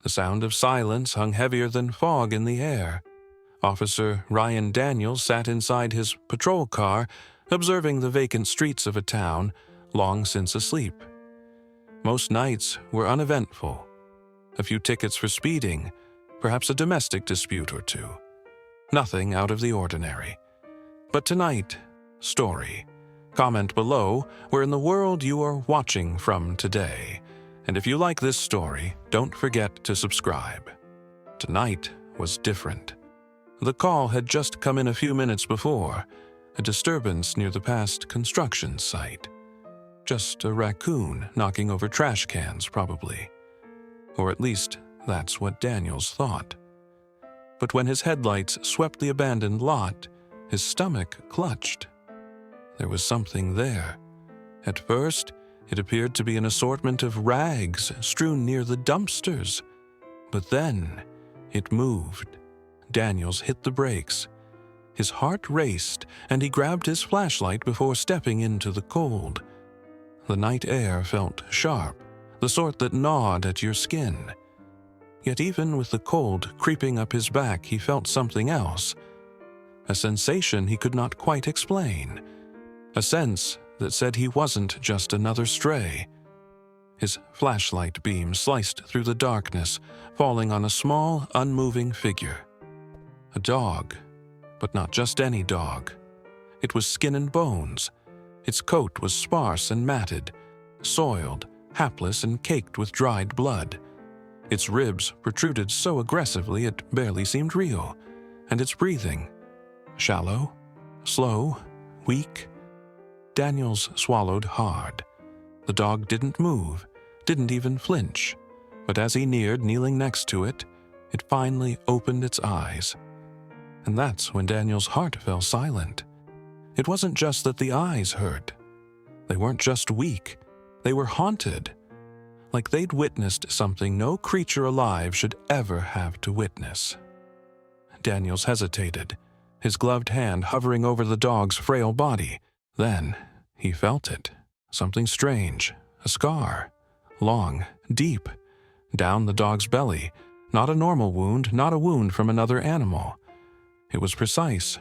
The sound of silence hung heavier than fog in the air. Officer Ryan Daniels sat inside his patrol car, observing the vacant streets of a town long since asleep. Most nights were uneventful. A few tickets for speeding, perhaps a domestic dispute or two. Nothing out of the ordinary. But tonight, story. Comment below where in the world you are watching from today. And if you like this story, don't forget to subscribe. Tonight was different. The call had just come in a few minutes before, a disturbance near the past construction site. Just a raccoon knocking over trash cans, probably. Or at least, that's what Daniels thought. But when his headlights swept the abandoned lot, his stomach clutched. There was something there. At first, it appeared to be an assortment of rags strewn near the dumpsters. But then, it moved. Daniels hit the brakes. His heart raced, and he grabbed his flashlight before stepping into the cold. The night air felt sharp, the sort that gnawed at your skin. Yet even with the cold creeping up his back, he felt something else. A sensation he could not quite explain. A sense that said he wasn't just another stray. His flashlight beam sliced through the darkness, falling on a small, unmoving figure. A dog, but not just any dog. It was skin and bones. Its coat was sparse and matted, soiled, hapless, and caked with dried blood. Its ribs protruded so aggressively it barely seemed real, and its breathing, shallow, slow, weak. Daniels swallowed hard. The dog didn't move, didn't even flinch, but as he neared, kneeling next to it, it finally opened its eyes. And that's when Daniels' heart fell silent. It wasn't just that the eyes hurt. They weren't just weak. They were haunted. Like they'd witnessed something no creature alive should ever have to witness. Daniels hesitated, his gloved hand hovering over the dog's frail body. Then he felt it. Something strange. A scar. Long, deep. Down the dog's belly. Not a normal wound, not a wound from another animal. It was precise.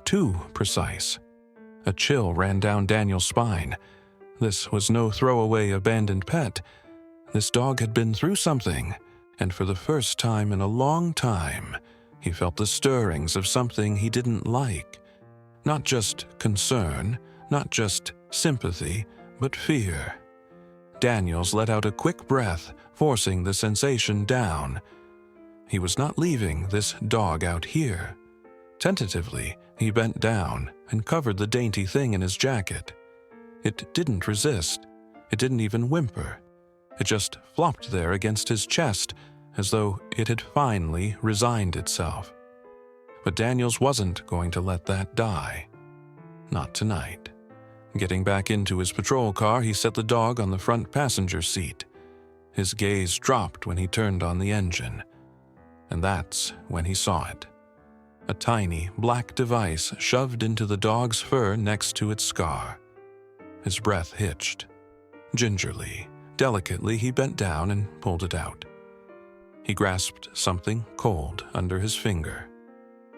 Too precise. A chill ran down Daniel's spine. This was no throwaway abandoned pet. This dog had been through something, and for the first time in a long time, he felt the stirrings of something he didn't like. Not just concern, not just sympathy, but fear. Daniels let out a quick breath, forcing the sensation down. He was not leaving this dog out here. Tentatively, he bent down and covered the dainty thing in his jacket. It didn't resist. It didn't even whimper. It just flopped there against his chest, as though it had finally resigned itself. But Daniels wasn't going to let that die. Not tonight. Getting back into his patrol car, he set the dog on the front passenger seat. His gaze dropped when he turned on the engine. And that's when he saw it. A tiny, black device shoved into the dog's fur next to its scar. His breath hitched. Gingerly, delicately, he bent down and pulled it out. He grasped something cold under his finger.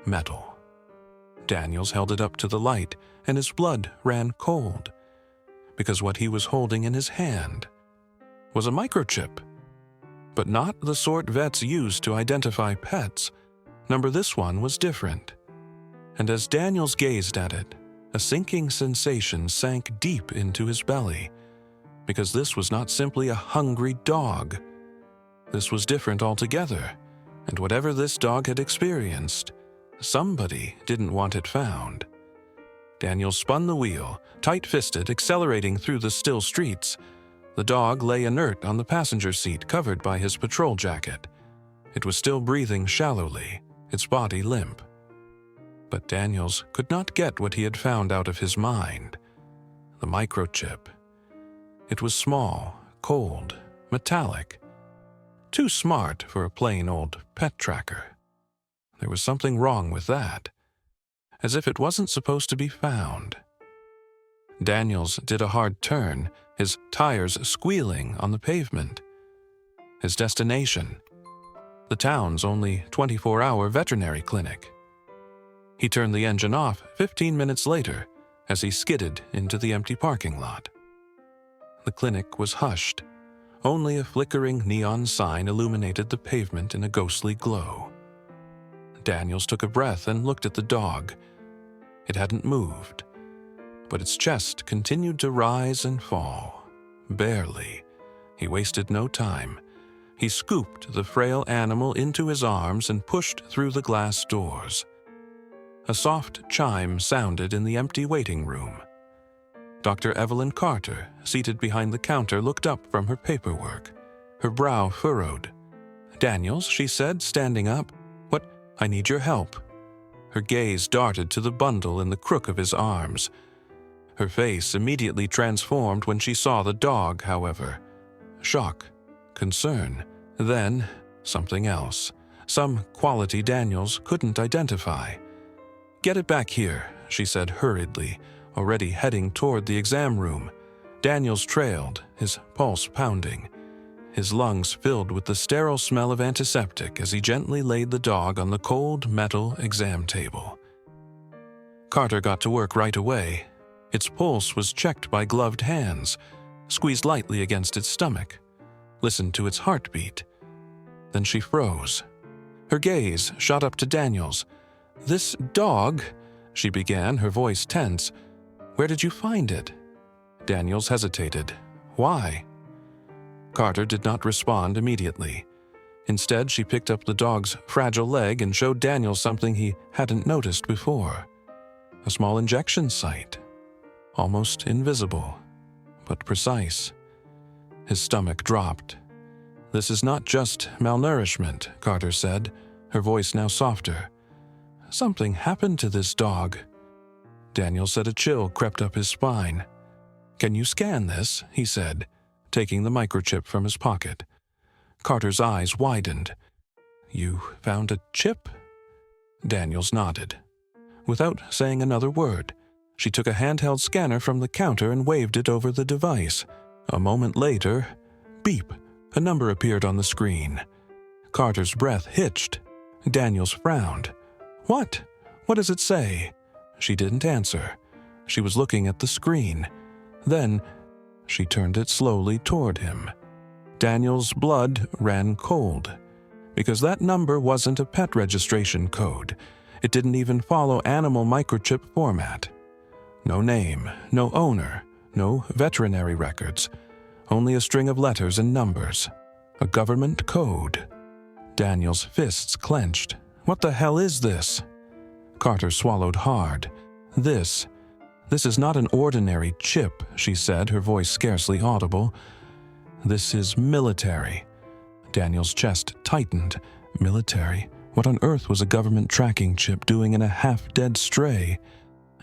Metal. Daniels held it up to the light, and his blood ran cold, because what he was holding in his hand was a microchip. But not the sort vets use to identify pets. This one was different. And as Daniels gazed at it, a sinking sensation sank deep into his belly, because this was not simply a hungry dog. This was different altogether, and whatever this dog had experienced, somebody didn't want it found. Daniels spun the wheel, tight-fisted, accelerating through the still streets. The dog lay inert on the passenger seat, covered by his patrol jacket. It was still breathing shallowly, its body limp. But Daniels could not get what he had found out of his mind. The microchip. It was small, cold, metallic. Too smart for a plain old pet tracker. There was something wrong with that. As if it wasn't supposed to be found. Daniels did a hard turn, his tires squealing on the pavement. His destination, the town's only 24-hour veterinary clinic. He turned the engine off 15 minutes later as he skidded into the empty parking lot. The clinic was hushed. Only a flickering neon sign illuminated the pavement in a ghostly glow. Daniels took a breath and looked at the dog. It hadn't moved, but its chest continued to rise and fall. Barely. He wasted no time. He scooped the frail animal into his arms and pushed through the glass doors. A soft chime sounded in the empty waiting room. Dr. Evelyn Carter, seated behind the counter, looked up from her paperwork, her brow furrowed. "Daniels," she said, standing up. "What? I need your help." Her gaze darted to the bundle in the crook of his arms. Her face immediately transformed when she saw the dog, however. Shock, concern, then something else, some quality Daniels couldn't identify. "Get it back here," she said hurriedly, already heading toward the exam room. Daniels trailed, his pulse pounding, his lungs filled with the sterile smell of antiseptic as he gently laid the dog on the cold metal exam table. Carter got to work right away. Its pulse was checked by gloved hands, squeezed lightly against its stomach, listened to its heartbeat. Then she froze. Her gaze shot up to Daniels. "This dog," she began, her voice tense. "Where did you find it?" Daniels hesitated. "Why?" Carter did not respond immediately. Instead, she picked up the dog's fragile leg and showed Daniels something he hadn't noticed before. A small injection site. Almost invisible, but precise. His stomach dropped. "This is not just malnourishment," Carter said, her voice now softer. "Something happened to this dog." Daniels said a chill crept up his spine. "Can you scan this?" he said, taking the microchip from his pocket. Carter's eyes widened. "You found a chip?" Daniels nodded. Without saying another word, she took a handheld scanner from the counter and waved it over the device. A moment later, beep, a number appeared on the screen. Carter's breath hitched. Daniels frowned. "What? What does it say?" She didn't answer. She was looking at the screen. Then, she turned it slowly toward him. Daniel's blood ran cold, because that number wasn't a pet registration code. It didn't even follow animal microchip format. No name, no owner, no veterinary records, only a string of letters and numbers. A government code. Daniel's fists clenched. "What the hell is this?" Carter swallowed hard. This is not an ordinary chip," she said, her voice scarcely audible. "This is military." Daniel's chest tightened. Military? What on earth was a government tracking chip doing in a half-dead stray?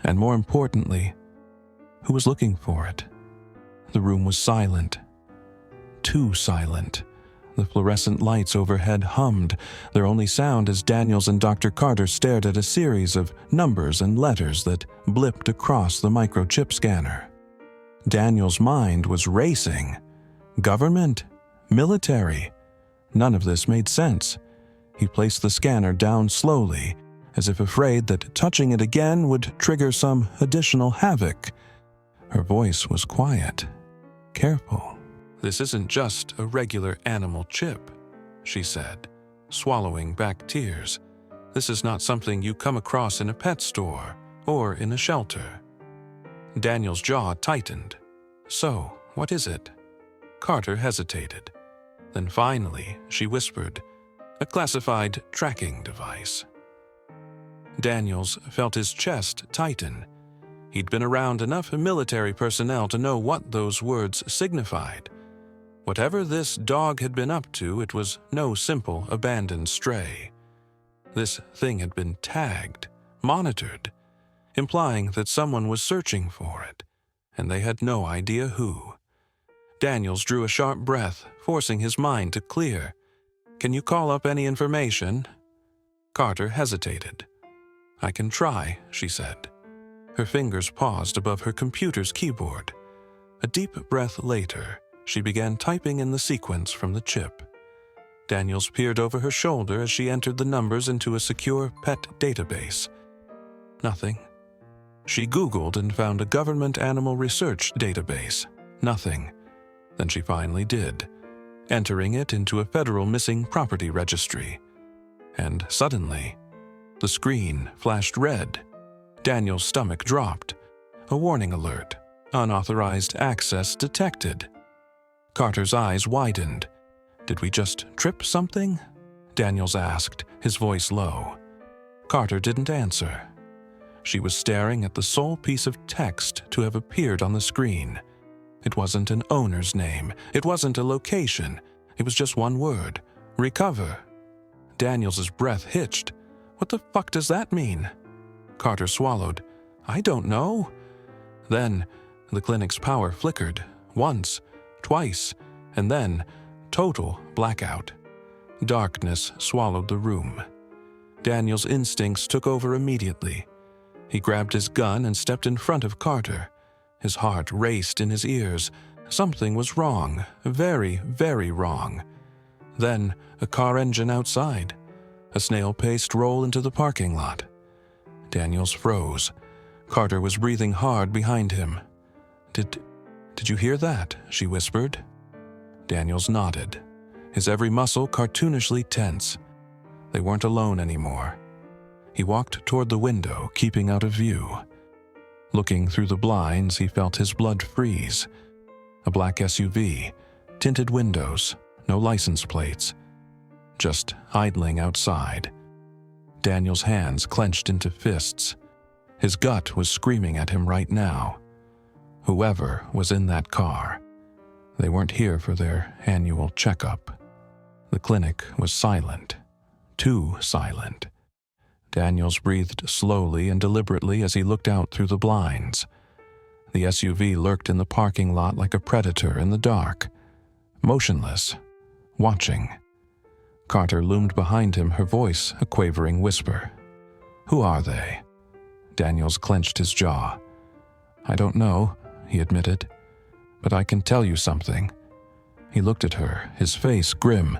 And more importantly, who was looking for it? The room was silent. Too silent. The fluorescent lights overhead hummed, their only sound as Daniels and Dr. Carter stared at a series of numbers and letters that blipped across the microchip scanner. Daniels' mind was racing. Government? Military? None of this made sense. He placed the scanner down slowly, as if afraid that touching it again would trigger some additional havoc. Her voice was quiet, careful. "This isn't just a regular animal chip," she said, swallowing back tears. "This is not something you come across in a pet store or in a shelter." Daniel's jaw tightened. "So, what is it?" Carter hesitated. Then finally, she whispered, "A classified tracking device." Daniels felt his chest tighten. He'd been around enough military personnel to know what those words signified. Whatever this dog had been up to, it was no simple abandoned stray. This thing had been tagged, monitored, implying that someone was searching for it, and they had no idea who. Daniels drew a sharp breath, forcing his mind to clear. "Can you call up any information?" Carter hesitated. "I can try," she said. Her fingers paused above her computer's keyboard. A deep breath later, she began typing in the sequence from the chip. Daniels peered over her shoulder as she entered the numbers into a secure pet database. Nothing. She Googled and found a government animal research database. Nothing. Then she finally did, entering it into a federal missing property registry. And suddenly, the screen flashed red. Daniel's stomach dropped. A warning alert. Unauthorized access detected. Carter's eyes widened. Did we just trip something? Daniels asked, his voice low. Carter didn't answer. She was staring at the sole piece of text to have appeared on the screen. It wasn't an owner's name. It wasn't a location. It was just one word. Recover. Daniels' breath hitched. What the fuck does that mean? Carter swallowed. I don't know. Then, the clinic's power flickered. Once, twice, and then, total blackout. Darkness swallowed the room. Daniel's instincts took over immediately. He grabbed his gun and stepped in front of Carter. His heart raced in his ears. Something was wrong. Very, very wrong. Then, a car engine outside. A snail-paced roll into the parking lot. Daniels froze. Carter was breathing hard behind him. Did you hear that?" she whispered. Daniels nodded, his every muscle cartoonishly tense. They weren't alone anymore. He walked toward the window, keeping out of view. Looking through the blinds, he felt his blood freeze. A black SUV, tinted windows, no license plates. Just idling outside. Daniel's hands clenched into fists. His gut was screaming at him right now. Whoever was in that car, they weren't here for their annual checkup. The clinic was silent. Too silent. Daniels breathed slowly and deliberately as he looked out through the blinds. The SUV lurked in the parking lot like a predator in the dark. Motionless. Watching. Carter loomed behind him, her voice a quavering whisper. "Who are they?" Daniels clenched his jaw. "I don't know," he admitted, "but I can tell you something." He looked at her, his face grim.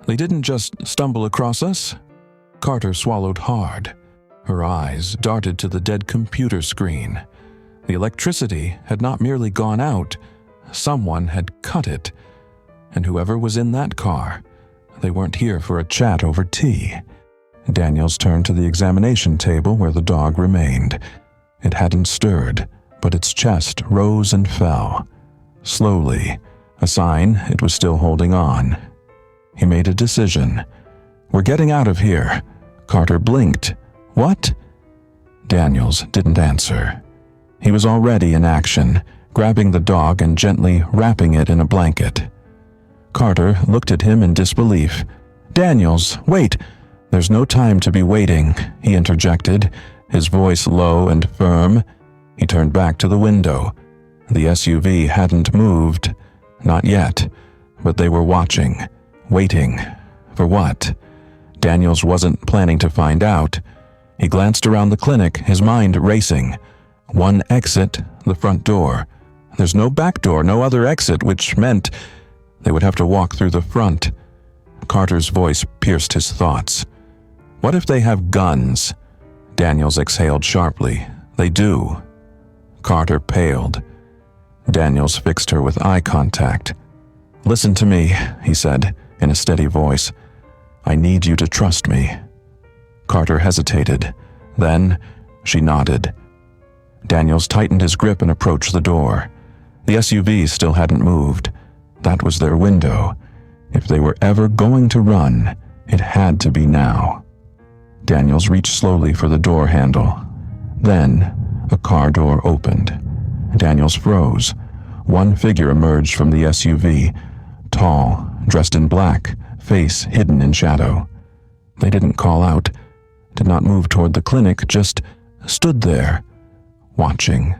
"They didn't just stumble across us?" Carter swallowed hard. Her eyes darted to the dead computer screen. The electricity had not merely gone out, someone had cut it. And whoever was in that car, they weren't here for a chat over tea. Daniels turned to the examination table where the dog remained. It hadn't stirred, but its chest rose and fell. Slowly, a sign it was still holding on. He made a decision. "We're getting out of here." Carter blinked. "What?" Daniels didn't answer. He was already in action, grabbing the dog and gently wrapping it in a blanket. Carter looked at him in disbelief. "Daniels, wait! There's no time to be waiting," he interjected, his voice low and firm. He turned back to the window. The SUV hadn't moved. Not yet. But they were watching. Waiting. For what? Daniels wasn't planning to find out. He glanced around the clinic, his mind racing. One exit, the front door. There's no back door, no other exit, which meant they would have to walk through the front. Carter's voice pierced his thoughts. "What if they have guns?" Daniels exhaled sharply. "They do." Carter paled. Daniels fixed her with eye contact. "Listen to me," he said, in a steady voice. "I need you to trust me." Carter hesitated. Then she nodded. Daniels tightened his grip and approached the door. The SUV still hadn't moved. That was their window. If they were ever going to run, it had to be now. Daniels reached slowly for the door handle. Then, a car door opened. Daniels froze. One figure emerged from the SUV, tall, dressed in black, face hidden in shadow. They didn't call out, did not move toward the clinic, just stood there, watching,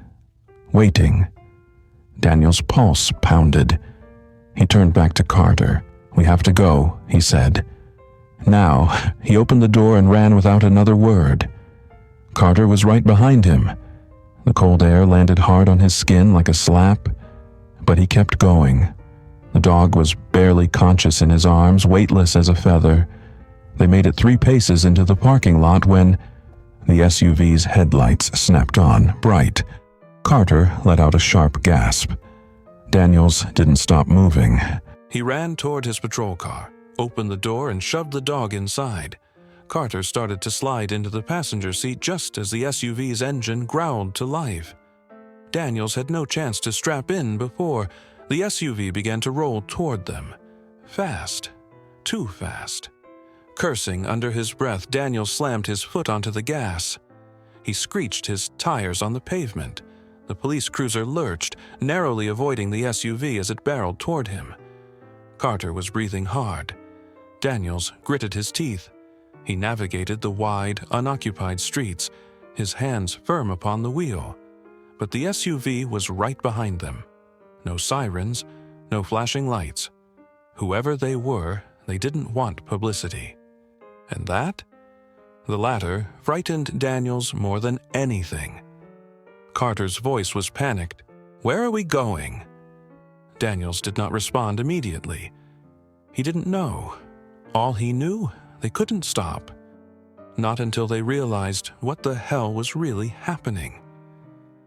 waiting. Daniel's pulse pounded. He turned back to Carter. "We have to go," he said. Now, he opened the door and ran without another word. Carter was right behind him. The cold air landed hard on his skin like a slap, but he kept going. The dog was barely conscious in his arms, weightless as a feather. They made it 3 paces into the parking lot when the SUV's headlights snapped on, bright. Carter let out a sharp gasp. Daniels didn't stop moving. He ran toward his patrol car, opened the door, and shoved the dog inside. Carter started to slide into the passenger seat just as the SUV's engine growled to life. Daniels had no chance to strap in before the SUV began to roll toward them. Fast. Too fast. Cursing under his breath, Daniels slammed his foot onto the gas. He screeched his tires on the pavement. The police cruiser lurched, narrowly avoiding the SUV as it barreled toward him. Carter was breathing hard. Daniels gritted his teeth. He navigated the wide, unoccupied streets, his hands firm upon the wheel. But the SUV was right behind them. No sirens, no flashing lights. Whoever they were, they didn't want publicity. And that? The latter frightened Daniels more than anything. Carter's voice was panicked. "Where are we going?" Daniels did not respond immediately. He didn't know. All he knew, they couldn't stop. Not until they realized what the hell was really happening.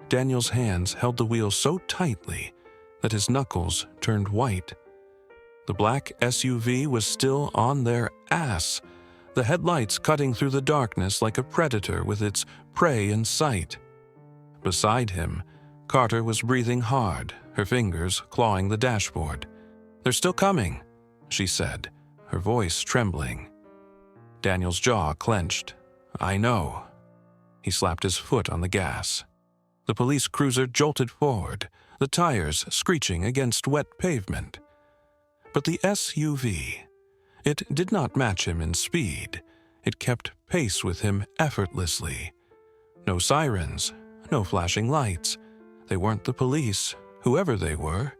Daniels' hands held the wheel so tightly that his knuckles turned white. The black SUV was still on their ass, the headlights cutting through the darkness like a predator with its prey in sight. Beside him, Carter was breathing hard, her fingers clawing the dashboard. "They're still coming," she said, her voice trembling. Daniel's jaw clenched. "I know." He slapped his foot on the gas. The police cruiser jolted forward, the tires screeching against wet pavement. But the SUV, it did not match him in speed. It kept pace with him effortlessly. No sirens, no flashing lights. They weren't the police, whoever they were,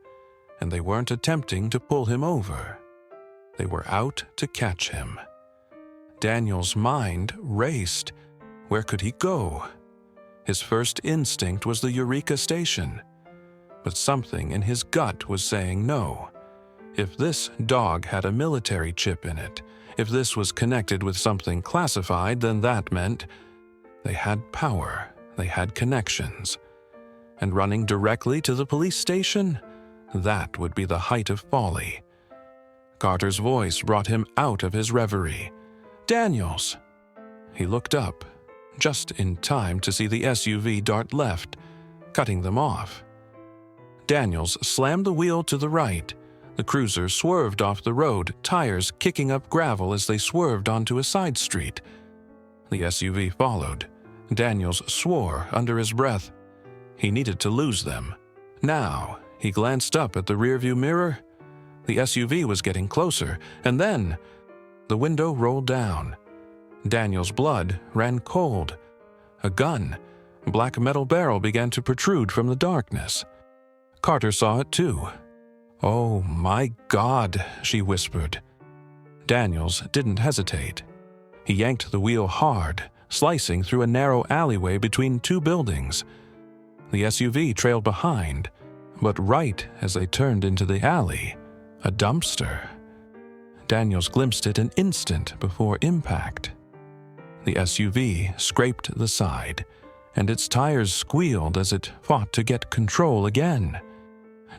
and they weren't attempting to pull him over. They were out to catch him. Daniel's mind raced. Where could he go? His first instinct was the Eureka station. But something in his gut was saying no. If this dog had a military chip in it, if this was connected with something classified, then that meant they had power, they had connections. And running directly to the police station? That would be the height of folly. Carter's voice brought him out of his reverie. "Daniels!" He looked up, just in time to see the SUV dart left, cutting them off. Daniels slammed the wheel to the right. The cruiser swerved off the road, tires kicking up gravel as they swerved onto a side street. The SUV followed. Daniels swore under his breath. He needed to lose them. Now, he glanced up at the rearview mirror. The SUV was getting closer, and then the window rolled down. Daniel's blood ran cold. A gun, black metal barrel began to protrude from the darkness. Carter saw it too. "Oh my God," she whispered. Daniels didn't hesitate. He yanked the wheel hard, slicing through a narrow alleyway between 2 buildings. The SUV trailed behind, but right as they turned into the alley, a dumpster. Daniels glimpsed it an instant before impact. The SUV scraped the side, and its tires squealed as it fought to get control again.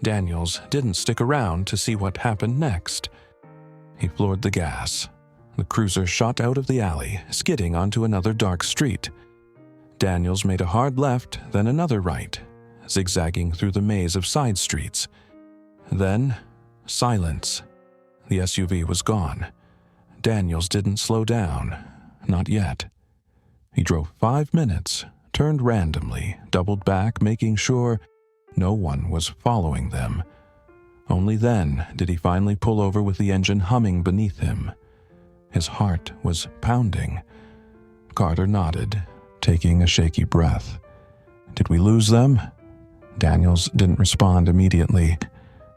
Daniels didn't stick around to see what happened next. He floored the gas. The cruiser shot out of the alley, skidding onto another dark street. Daniels made a hard left, then another right, zigzagging through the maze of side streets. Then, silence. The SUV was gone. Daniels didn't slow down. Not yet. He drove 5 minutes, turned randomly, doubled back, making sure no one was following them. Only then did he finally pull over with the engine humming beneath him. His heart was pounding. Carter nodded, taking a shaky breath. "Did we lose them?" Daniels didn't respond immediately.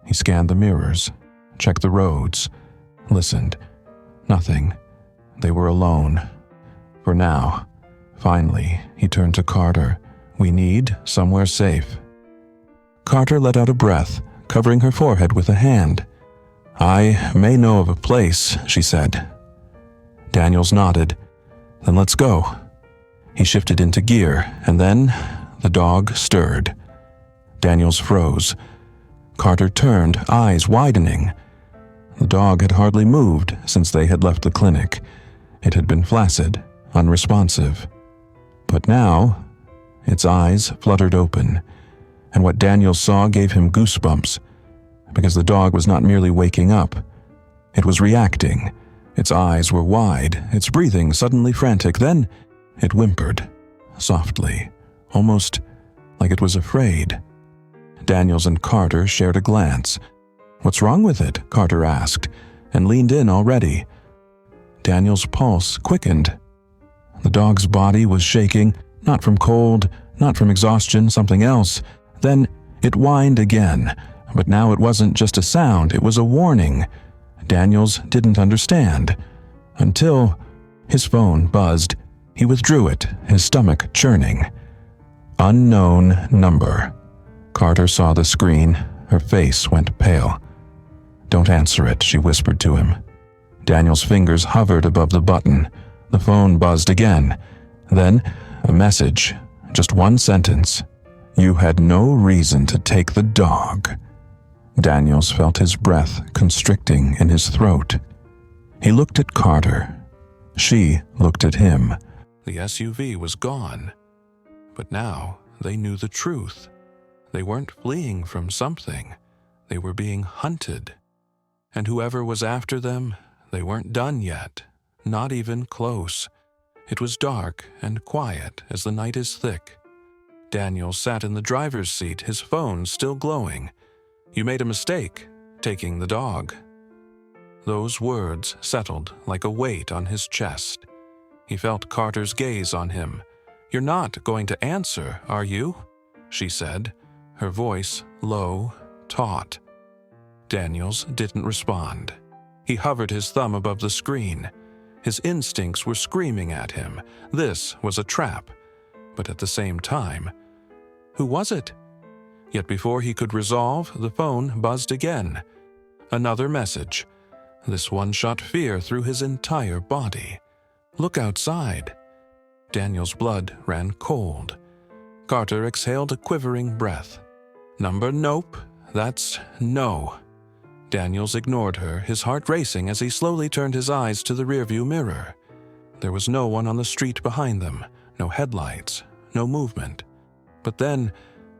He scanned the mirrors, checked the roads, listened. Nothing. They were alone. For now. Finally, he turned to Carter. "We need somewhere safe." Carter let out a breath, covering her forehead with a hand. "I may know of a place," she said. Daniels nodded. "Then let's go." He shifted into gear, and then the dog stirred. Daniels froze. Carter turned, eyes widening. The dog had hardly moved since they had left the clinic. It had been flaccid, unresponsive. But now, its eyes fluttered open, and what Daniels saw gave him goosebumps, because the dog was not merely waking up. It was reacting. Its eyes were wide, its breathing suddenly frantic. Then it whimpered, softly, almost like it was afraid. Daniels and Carter shared a glance. "What's wrong with it?" Carter asked, and leaned in already. Daniels' pulse quickened. The dog's body was shaking, not from cold, not from exhaustion, something else. Then it whined again, but now it wasn't just a sound, it was a warning. Daniels didn't understand. Until his phone buzzed. He withdrew it, his stomach churning. "Unknown number." Carter saw the screen. Her face went pale. "Don't answer it," she whispered to him. Daniel's fingers hovered above the button. The phone buzzed again. Then a message, just one sentence. "You had no reason to take the dog." Daniels felt his breath constricting in his throat. He looked at Carter. She looked at him. The SUV was gone. But now they knew the truth. They weren't fleeing from something. They were being hunted. And whoever was after them, they weren't done yet. Not even close. It was dark and quiet as the night is thick. Daniel sat in the driver's seat, his phone still glowing. "You made a mistake, taking the dog." Those words settled like a weight on his chest. He felt Carter's gaze on him. "You're not going to answer, are you?" she said, her voice low, taut. Daniels didn't respond. He hovered his thumb above the screen. His instincts were screaming at him. This was a trap. But at the same time, who was it? Yet before he could resolve, the phone buzzed again. Another message. This one shot fear through his entire body. "Look outside." Daniel's blood ran cold. Carter exhaled a quivering breath. "Number nope, that's no." Daniels ignored her, his heart racing as he slowly turned his eyes to the rearview mirror. There was no one on the street behind them, no headlights, no movement. But then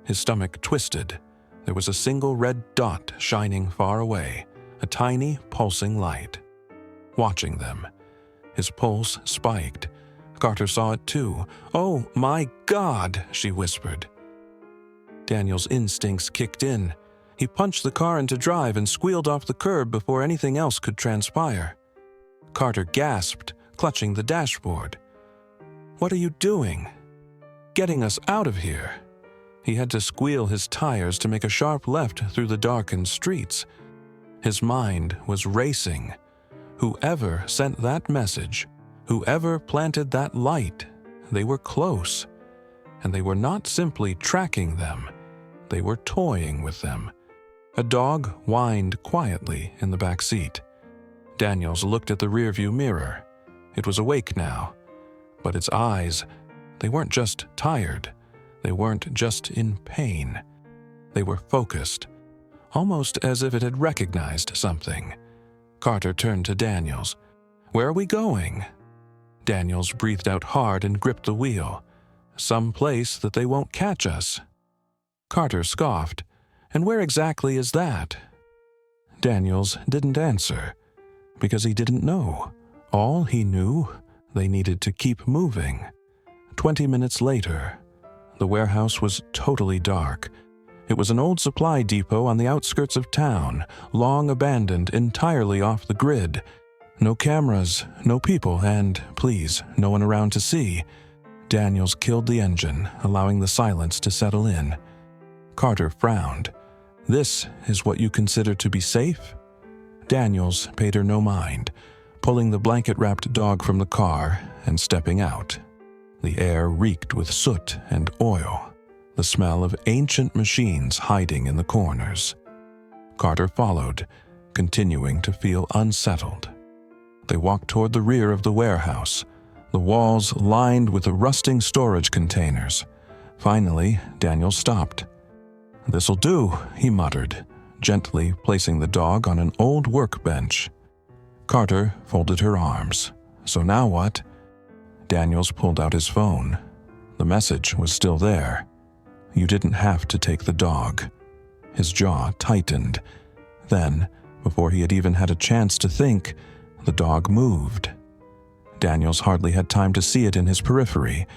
his stomach twisted. There was a single red dot shining far away, a tiny pulsing light. Watching them, his pulse spiked. Carter saw it too. "Oh my God," she whispered. Daniel's instincts kicked in. He punched the car into drive and squealed off the curb before anything else could transpire. Carter gasped, clutching the dashboard. "What are you doing?" "Getting us out of here." He had to squeal his tires to make a sharp left through the darkened streets. His mind was racing. Whoever sent that message, whoever planted that light, they were close. And they were not simply tracking them, they were toying with them. A dog whined quietly in the back seat. Daniels looked at the rearview mirror. It was awake now, but its eyes, they weren't just tired. They weren't just in pain. They were focused, almost as if it had recognized something. Carter turned to Daniels. "Where are we going?" Daniels breathed out hard and gripped the wheel. "Some place that they won't catch us." Carter scoffed. "And where exactly is that?" Daniels didn't answer, because he didn't know. All he knew, they needed to keep moving. 20 minutes later, the warehouse was totally dark. It was an old supply depot on the outskirts of town, long abandoned, entirely off the grid. No cameras, no people, and, please, no one around to see. Daniels killed the engine, allowing the silence to settle in. Carter frowned. "This is what you consider to be safe?" Daniels paid her no mind, pulling the blanket-wrapped dog from the car and stepping out. The air reeked with soot and oil, the smell of ancient machines hiding in the corners. Carter followed, continuing to feel unsettled. They walked toward the rear of the warehouse, the walls lined with the rusting storage containers. Finally, Daniel stopped. "This'll do," he muttered, gently placing the dog on an old workbench. Carter folded her arms. "So now what?" Daniels pulled out his phone. The message was still there. "You didn't have to take the dog." His jaw tightened. Then, before he had even had a chance to think, the dog moved. Daniels hardly had time to see it in his periphery.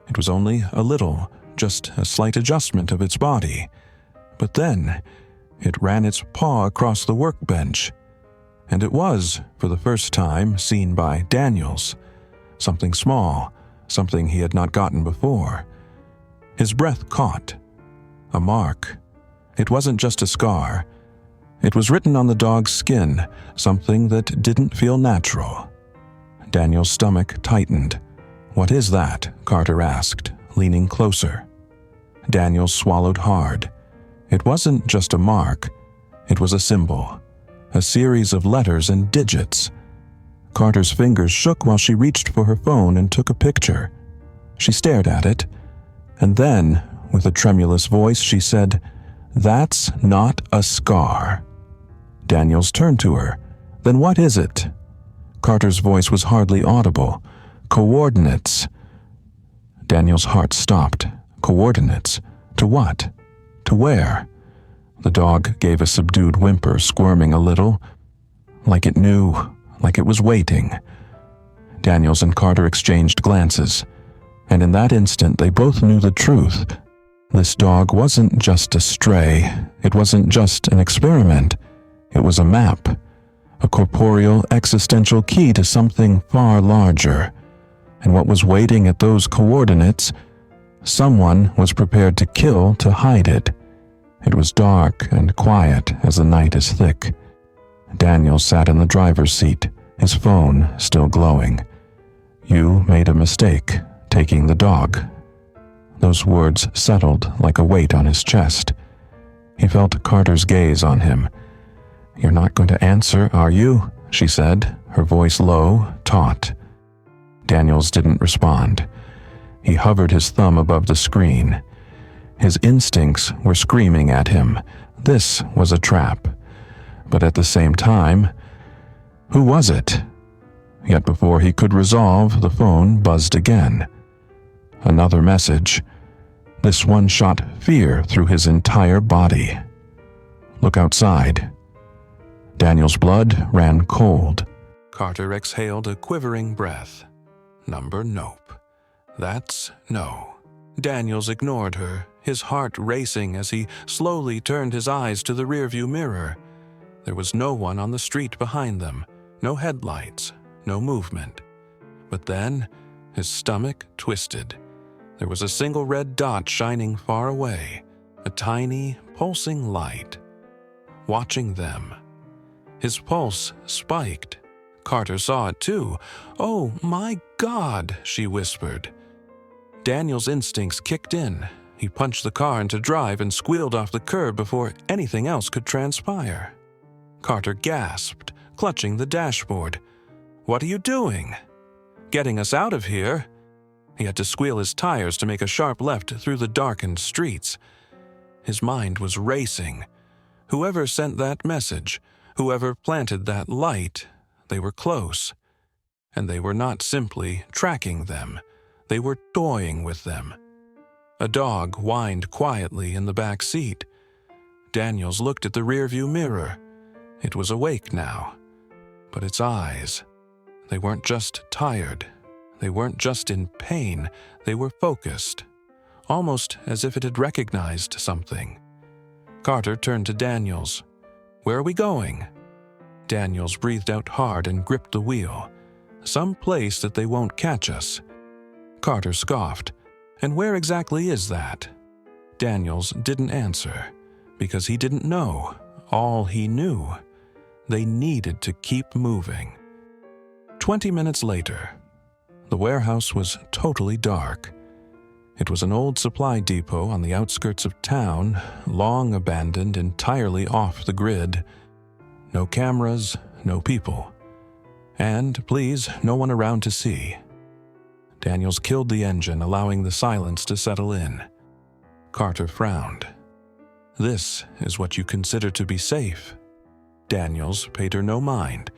It was only a little, just a slight adjustment of its body. But then, it ran its paw across the workbench. And it was, for the first time, seen by Daniels. Something small, something he had not gotten before. His breath caught. A mark. It wasn't just a scar. It was written on the dog's skin, something that didn't feel natural. Daniel's stomach tightened. "What is that?" Carter asked, leaning closer. Daniel swallowed hard. It wasn't just a mark. It was a symbol. A series of letters and digits. Carter's fingers shook while she reached for her phone and took a picture. She stared at it, and then, with a tremulous voice, she said, "That's not a scar." Daniels turned to her. "Then what is it?" Carter's voice was hardly audible. "Coordinates." Daniel's heart stopped. Coordinates? To what? To where? The dog gave a subdued whimper, squirming a little. Like it knew, like it was waiting. Daniels and Carter exchanged glances, and in that instant they both knew the truth. This dog wasn't just a stray. It wasn't just an experiment. It was a map, a corporeal, existential key to something far larger. And what was waiting at those coordinates, someone was prepared to kill to hide it. It was dark and quiet as the night is thick. Daniel sat in the driver's seat, his phone still glowing. "You made a mistake, taking the dog." Those words settled like a weight on his chest. He felt Carter's gaze on him. "You're not going to answer, are you?" she said, her voice low, taut. Daniels didn't respond. He hovered his thumb above the screen. His instincts were screaming at him. This was a trap. But at the same time, who was it? Yet before he could resolve, the phone buzzed again. Another message. This one shot fear through his entire body. "Look outside." Daniel's blood ran cold. Carter exhaled a quivering breath. Number nope. That's no. Daniels ignored her, his heart racing as he slowly turned his eyes to the rearview mirror. There was no one on the street behind them, no headlights, no movement. But then, his stomach twisted. There was a single red dot shining far away, a tiny, pulsing light. Watching them. His pulse spiked. Carter saw it too. "Oh my God," she whispered. Daniel's instincts kicked in. He punched the car into drive and squealed off the curb before anything else could transpire. Carter gasped, clutching the dashboard. "What are you doing?" "Getting us out of here." He had to squeal his tires to make a sharp left through the darkened streets. His mind was racing. Whoever sent that message, whoever planted that light, they were close. And they were not simply tracking them. They were toying with them. A dog whined quietly in the back seat. Daniels looked at the rearview mirror. It was awake now. But its eyes, they weren't just tired. They weren't just in pain. They were focused, almost as if it had recognized something. Carter turned to Daniels. "Where are we going?" Daniels breathed out hard and gripped the wheel. "Some place that they won't catch us." Carter scoffed. "And where exactly is that?" Daniels didn't answer, because he didn't know. All he knew. They needed to keep moving. 20 minutes later, the warehouse was totally dark. It was an old supply depot on the outskirts of town, long abandoned, entirely off the grid. No cameras, no people. And, please, no one around to see. Daniels killed the engine, allowing the silence to settle in. Carter frowned. "This is what you consider to be safe." Daniels paid her no mind,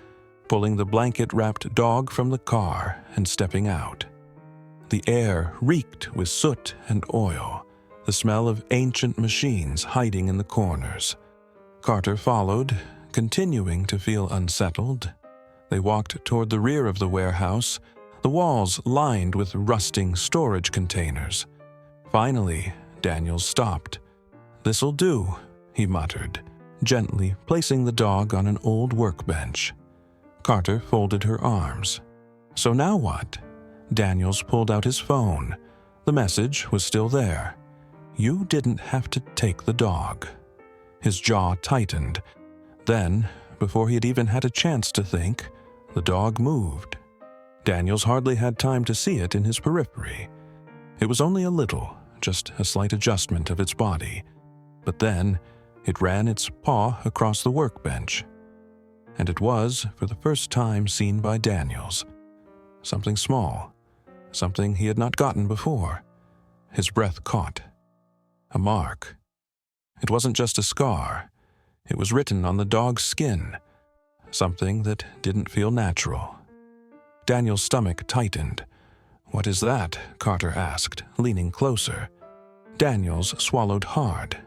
pulling the blanket-wrapped dog from the car and stepping out. The air reeked with soot and oil, the smell of ancient machines hiding in the corners. Carter followed, continuing to feel unsettled. They walked toward the rear of the warehouse, the walls lined with rusting storage containers. Finally, Daniels stopped. "This'll do," he muttered, gently placing the dog on an old workbench. Carter folded her arms. "So now what?" Daniels pulled out his phone. The message was still there. "You didn't have to take the dog." His jaw tightened. Then, before he had even had a chance to think, the dog moved. Daniels hardly had time to see it in his periphery. It was only a little, just a slight adjustment of its body. But then, it ran its paw across the workbench. And it was, for the first time, seen by Daniels. Something small, something he had not gotten before. His breath caught. A mark. It wasn't just a scar. It was written on the dog's skin, something that didn't feel natural. Daniel's stomach tightened. "What is that?" Carter asked, leaning closer. Daniels swallowed hard.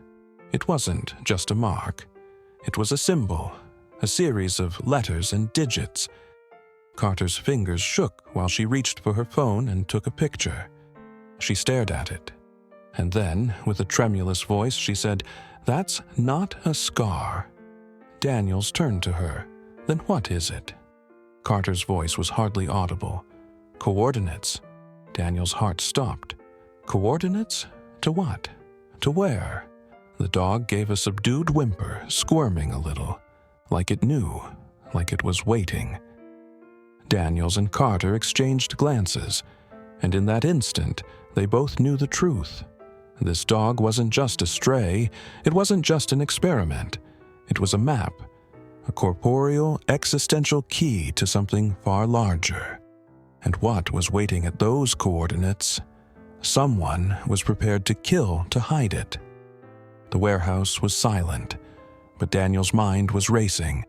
It wasn't just a mark. It was a symbol, a series of letters and digits. Carter's fingers shook while she reached for her phone and took a picture. She stared at it. And then, with a tremulous voice, she said, "That's not a scar." Daniels turned to her. "Then what is it?" Carter's voice was hardly audible. "Coordinates." Daniel's heart stopped. "Coordinates? To what? To where?" The dog gave a subdued whimper, squirming a little, like it knew, like it was waiting. Daniels and Carter exchanged glances, and in that instant, they both knew the truth. This dog wasn't just a stray, it wasn't just an experiment. It was a map, a corporeal, existential key to something far larger. And what was waiting at those coordinates? Someone was prepared to kill to hide it. The warehouse was silent, but Daniel's mind was racing.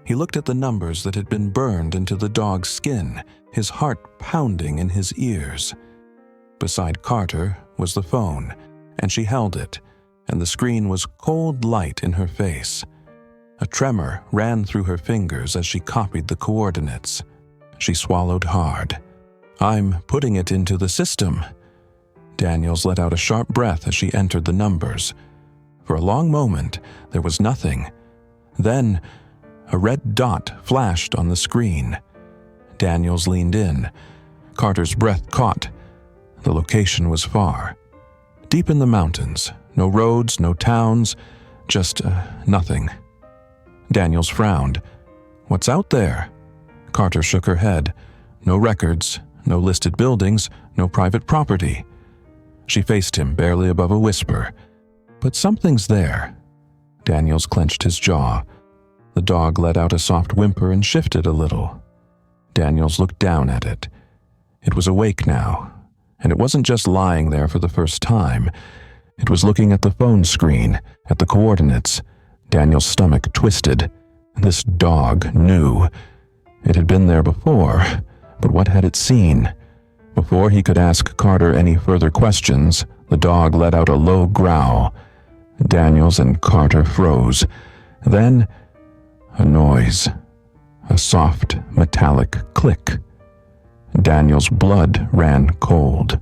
He looked at the numbers that had been burned into the dog's skin, his heart pounding in his ears. Beside Carter was the phone, and she held it, and the screen was cold light in her face. A tremor ran through her fingers as she copied the coordinates. She swallowed hard. "I'm putting it into the system." Daniels let out a sharp breath as she entered the numbers. For a long moment, there was nothing. Then, a red dot flashed on the screen. Daniels leaned in. Carter's breath caught. The location was far. Deep in the mountains, no roads, no towns, just nothing. Daniels frowned. "What's out there?" Carter shook her head. "No records, no listed buildings, no private property." She faced him barely above a whisper. "But something's there." Daniels clenched his jaw. The dog let out a soft whimper and shifted a little. Daniels looked down at it. It was awake now, and it wasn't just lying there for the first time. It was looking at the phone screen, at the coordinates. Daniel's stomach twisted. This dog knew. It had been there before, but what had it seen? Before he could ask Carter any further questions, the dog let out a low growl. Daniels and Carter froze. Then, a noise. A soft, metallic click. Daniel's blood ran cold.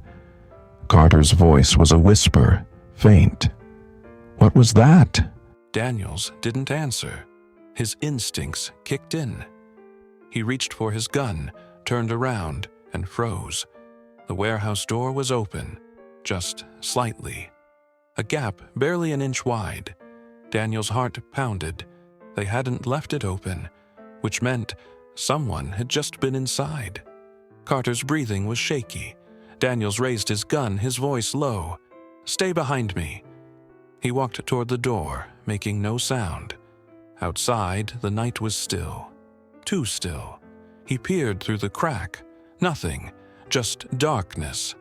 Carter's voice was a whisper, faint. "What was that?" Daniels didn't answer. His instincts kicked in. He reached for his gun, turned around, and froze. The warehouse door was open, just slightly. A gap barely an inch wide. Daniel's heart pounded. They hadn't left it open, which meant someone had just been inside. Carter's breathing was shaky. Daniels raised his gun, his voice low. "Stay behind me." He walked toward the door, making no sound. Outside, the night was still. Too still. He peered through the crack. Nothing. Just darkness.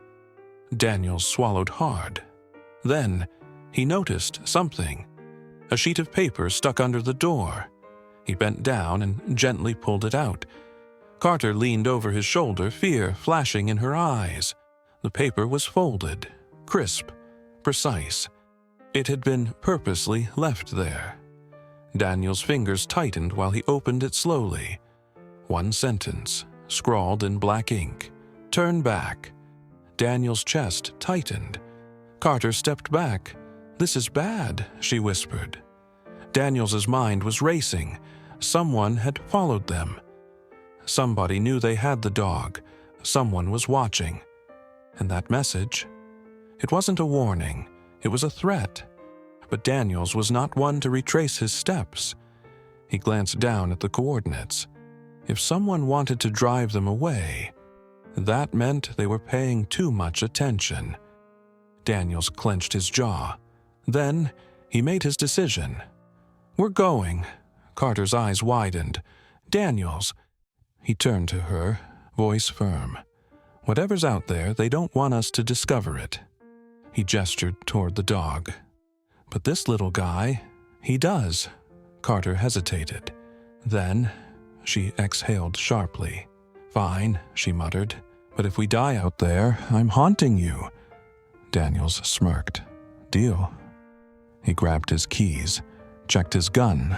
Daniels swallowed hard. Then, he noticed something. A sheet of paper stuck under the door. He bent down and gently pulled it out. Carter leaned over his shoulder, fear flashing in her eyes. The paper was folded, crisp, precise. It had been purposely left there. Daniel's fingers tightened while he opened it slowly. One sentence, scrawled in black ink. Turn back. Daniel's chest tightened. Carter stepped back. "This is bad," she whispered. Daniels's mind was racing. Someone had followed them. Somebody knew they had the dog. Someone was watching. And that message? It wasn't a warning. It was a threat. But Daniels was not one to retrace his steps. He glanced down at the coordinates. If someone wanted to drive them away, that meant they were paying too much attention. Daniels clenched his jaw. Then he made his decision. "We're going." Carter's eyes widened. "Daniels." He turned to her, voice firm. "Whatever's out there, they don't want us to discover it." He gestured toward the dog. "But this little guy, he does." Carter hesitated. Then she exhaled sharply. "Fine," she muttered. "But if we die out there, I'm haunting you." Daniels smirked. "Deal." He grabbed his keys, checked his gun,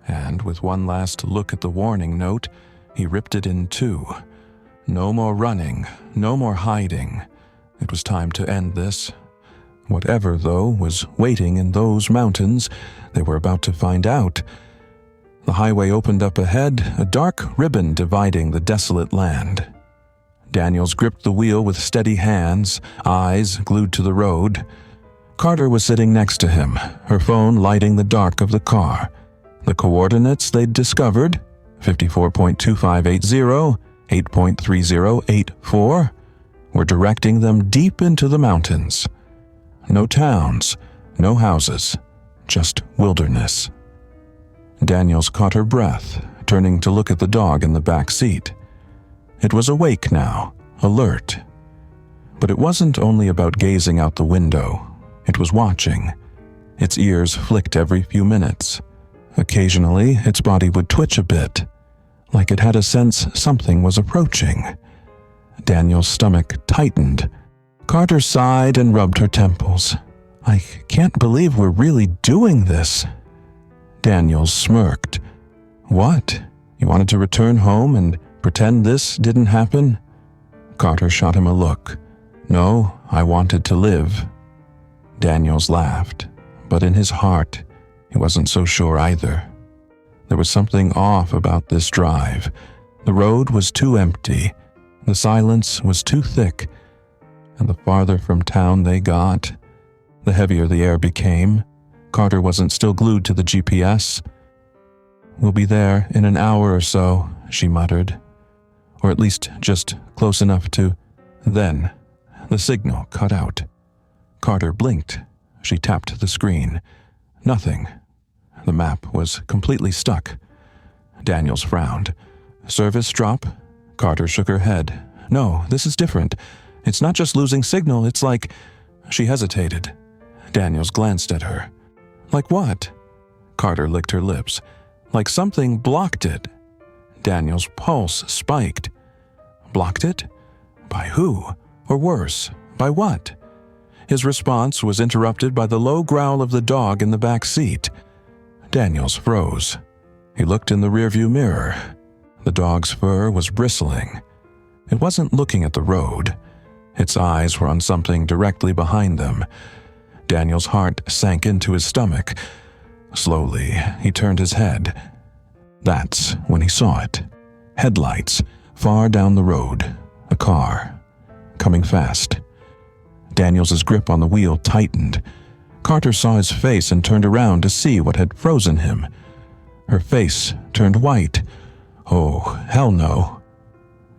and with one last look at the warning note, he ripped it in two. No more running, no more hiding. It was time to end this. Whatever, though, was waiting in those mountains, they were about to find out. The highway opened up ahead, a dark ribbon dividing the desolate land. Daniels gripped the wheel with steady hands, eyes glued to the road. Carter was sitting next to him, her phone lighting the dark of the car. The coordinates they'd discovered, 54.2580, 8.3084, were directing them deep into the mountains. No towns, no houses, just wilderness. Daniels caught her breath, turning to look at the dog in the back seat. It was awake now, alert. But it wasn't only about gazing out the window. It was watching. Its ears flicked every few minutes. Occasionally, its body would twitch a bit, like it had a sense something was approaching. Daniel's stomach tightened. Carter sighed and rubbed her temples. "I can't believe we're really doing this." Daniels smirked. "What? You wanted to return home and pretend this didn't happen?" Carter shot him a look. "No, I wanted to live." Daniels laughed, but in his heart, he wasn't so sure either. There was something off about this drive. The road was too empty. The silence was too thick. And the farther from town they got, the heavier the air became. Carter wasn't still glued to the GPS. "We'll be there in an hour or so," she muttered. Or at least just close enough to... Then, the signal cut out. Carter blinked. She tapped the screen. Nothing. The map was completely stuck. Daniels frowned. "Service drop?" Carter shook her head. "No, this is different. It's not just losing signal, it's like..." She hesitated. Daniels glanced at her. "Like what?" Carter licked her lips. "Like something blocked it." Daniels' pulse spiked. Blocked it? By who? Or worse, by what? His response was interrupted by the low growl of the dog in the back seat. Daniels froze. He looked in the rearview mirror. The dog's fur was bristling. It wasn't looking at the road. Its eyes were on something directly behind them. Daniel's heart sank into his stomach. Slowly, he turned his head. That's when he saw it. Headlights, far down the road. A car. Coming fast. Daniels's grip on the wheel tightened. Carter saw his face and turned around to see what had frozen him. Her face turned white. "Oh, hell no."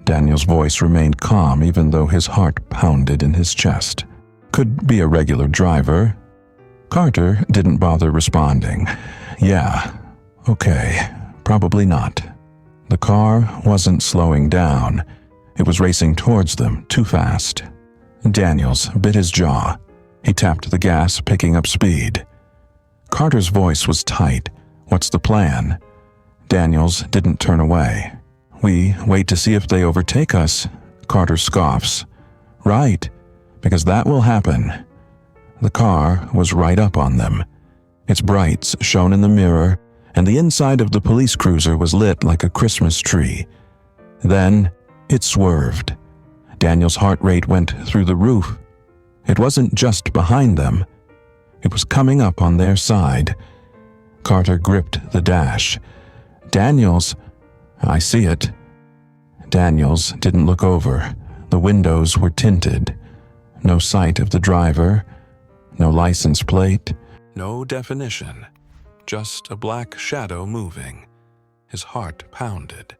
Daniel's voice remained calm even though his heart pounded in his chest. "Could be a regular driver." Carter didn't bother responding. "Yeah, Okay, probably not. The car wasn't slowing down. It was racing towards them too fast. Daniels bit his jaw. He tapped the gas, picking up speed. Carter's voice was tight. What's the plan? Daniels didn't turn away. We wait to see if they overtake us, Carter scoffs. Right, because that will happen. The car was right up on them. Its brights shone in the mirror, and the inside of the police cruiser was lit like a Christmas tree. Then it swerved. Daniel's heart rate went through the roof. It wasn't just behind them. It was coming up on their side. Carter gripped the dash. Daniels, I see it. Daniels didn't look over. The windows were tinted. No sight of the driver. No license plate. No definition. Just a black shadow moving. His heart pounded.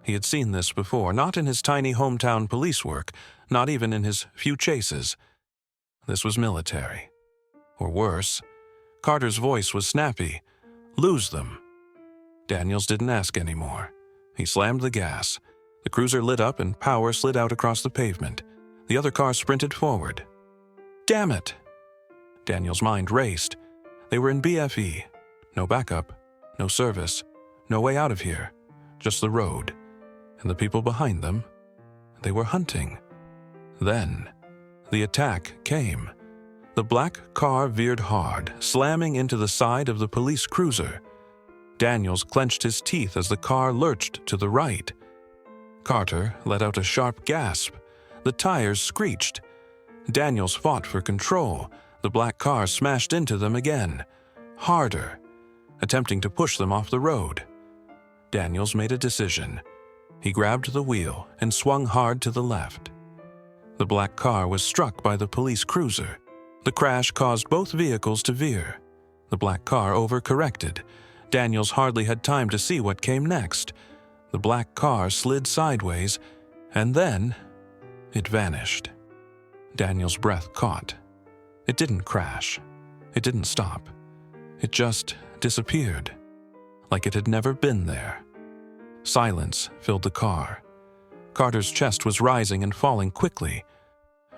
He had seen this before, not in his tiny hometown police work, not even in his few chases. This was military. Or worse. Carter's voice was snappy. Lose them. Daniels didn't ask anymore. He slammed the gas. The cruiser lit up and power slid out across the pavement. The other car sprinted forward. Damn it! Daniel's mind raced. They were in BFE. No backup, no service, no way out of here. Just the road. And the people behind them, they were hunting. Then, the attack came. The black car veered hard, slamming into the side of the police cruiser. Daniels clenched his teeth as the car lurched to the right. Carter let out a sharp gasp. The tires screeched. Daniels fought for control. The black car smashed into them again, harder, attempting to push them off the road. Daniels made a decision. He grabbed the wheel and swung hard to the left. The black car was struck by the police cruiser. The crash caused both vehicles to veer. The black car overcorrected. Daniels hardly had time to see what came next. The black car slid sideways, and then it vanished. Daniel's breath caught. It didn't crash. It didn't stop. It just disappeared, like it had never been there. Silence filled the car. Carter's chest was rising and falling quickly.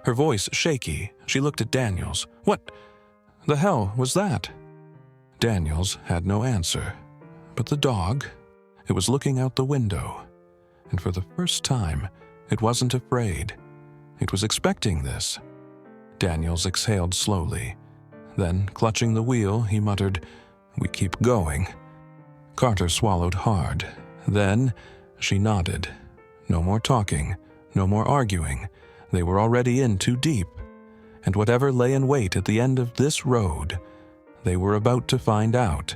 Her voice shaky, she looked at Daniels. What the hell was that? Daniels had no answer. But the dog, it was looking out the window. And for the first time, it wasn't afraid. It was expecting this. Daniels exhaled slowly. Then, clutching the wheel, he muttered, "We keep going." Carter swallowed hard. Then, she nodded. No more talking, no more arguing. They were already in too deep. And whatever lay in wait at the end of this road, they were about to find out.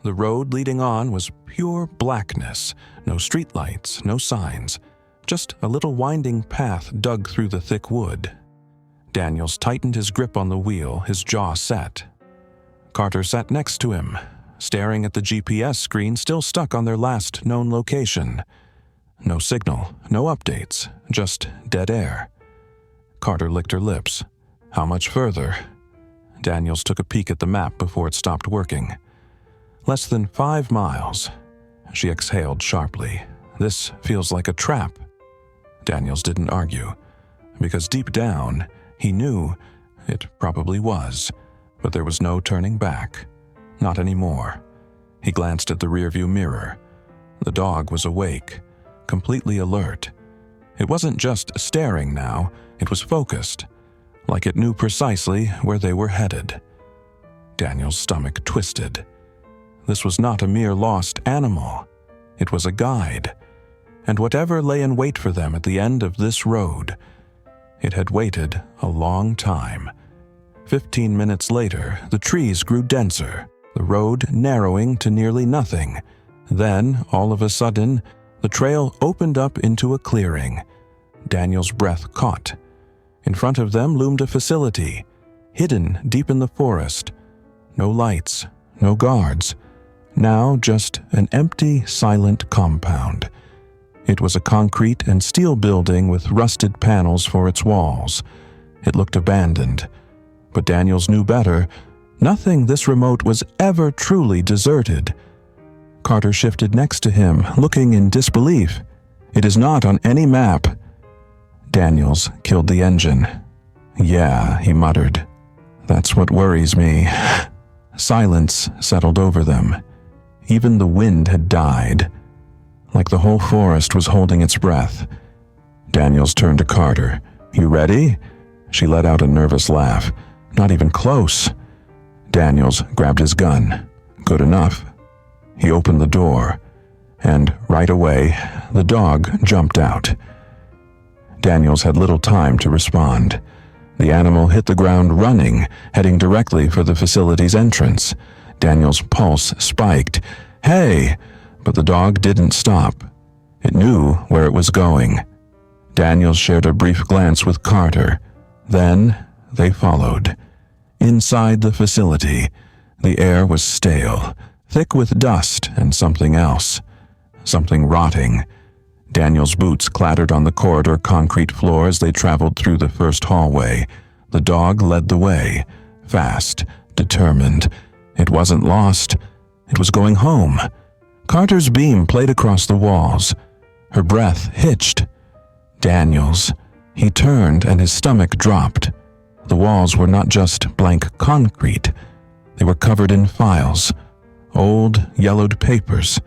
The road leading on was pure blackness. No streetlights, no signs. Just a little winding path dug through the thick wood. Daniels tightened his grip on the wheel, his jaw set. Carter sat next to him, staring at the GPS screen still stuck on their last known location. No signal, no updates, just dead air. Carter licked her lips. How much further? Daniels took a peek at the map before it stopped working. Less than 5 miles. She exhaled sharply. This feels like a trap. Daniels didn't argue, because deep down, he knew it probably was, but there was no turning back. Not anymore. He glanced at the rearview mirror. The dog was awake, completely alert. It wasn't just staring now, it was focused, like it knew precisely where they were headed. Daniel's stomach twisted. This was not a mere lost animal. It was a guide. And whatever lay in wait for them at the end of this road, it had waited a long time. 15 minutes later, the trees grew denser, the road narrowing to nearly nothing. Then, all of a sudden, the trail opened up into a clearing. Daniel's breath caught. In front of them loomed a facility, hidden deep in the forest. No lights, no guards. Now just an empty, silent compound. It was a concrete and steel building with rusted panels for its walls. It looked abandoned. But Daniels knew better. Nothing this remote was ever truly deserted. Carter shifted next to him, looking in disbelief. "It is not on any map." Daniels killed the engine. "Yeah," he muttered. "That's what worries me." Silence settled over them. Even the wind had died, like the whole forest was holding its breath. Daniels turned to Carter. "You ready?" She let out a nervous laugh. "Not even close." Daniels grabbed his gun. "Good enough." He opened the door, and right away, the dog jumped out. Daniels had little time to respond. The animal hit the ground running, heading directly for the facility's entrance. Daniels' pulse spiked. "Hey!" But the dog didn't stop. It knew where it was going. Daniels shared a brief glance with Carter. Then they followed. Inside the facility, the air was stale, thick with dust and something else. Something rotting. Daniel's boots clattered on the corridor concrete floor as they traveled through the first hallway. The dog led the way, fast, determined. It wasn't lost. It was going home. Carter's beam played across the walls. Her breath hitched. Daniels. He turned and his stomach dropped. The walls were not just blank concrete. They were covered in files, old, yellowed papers,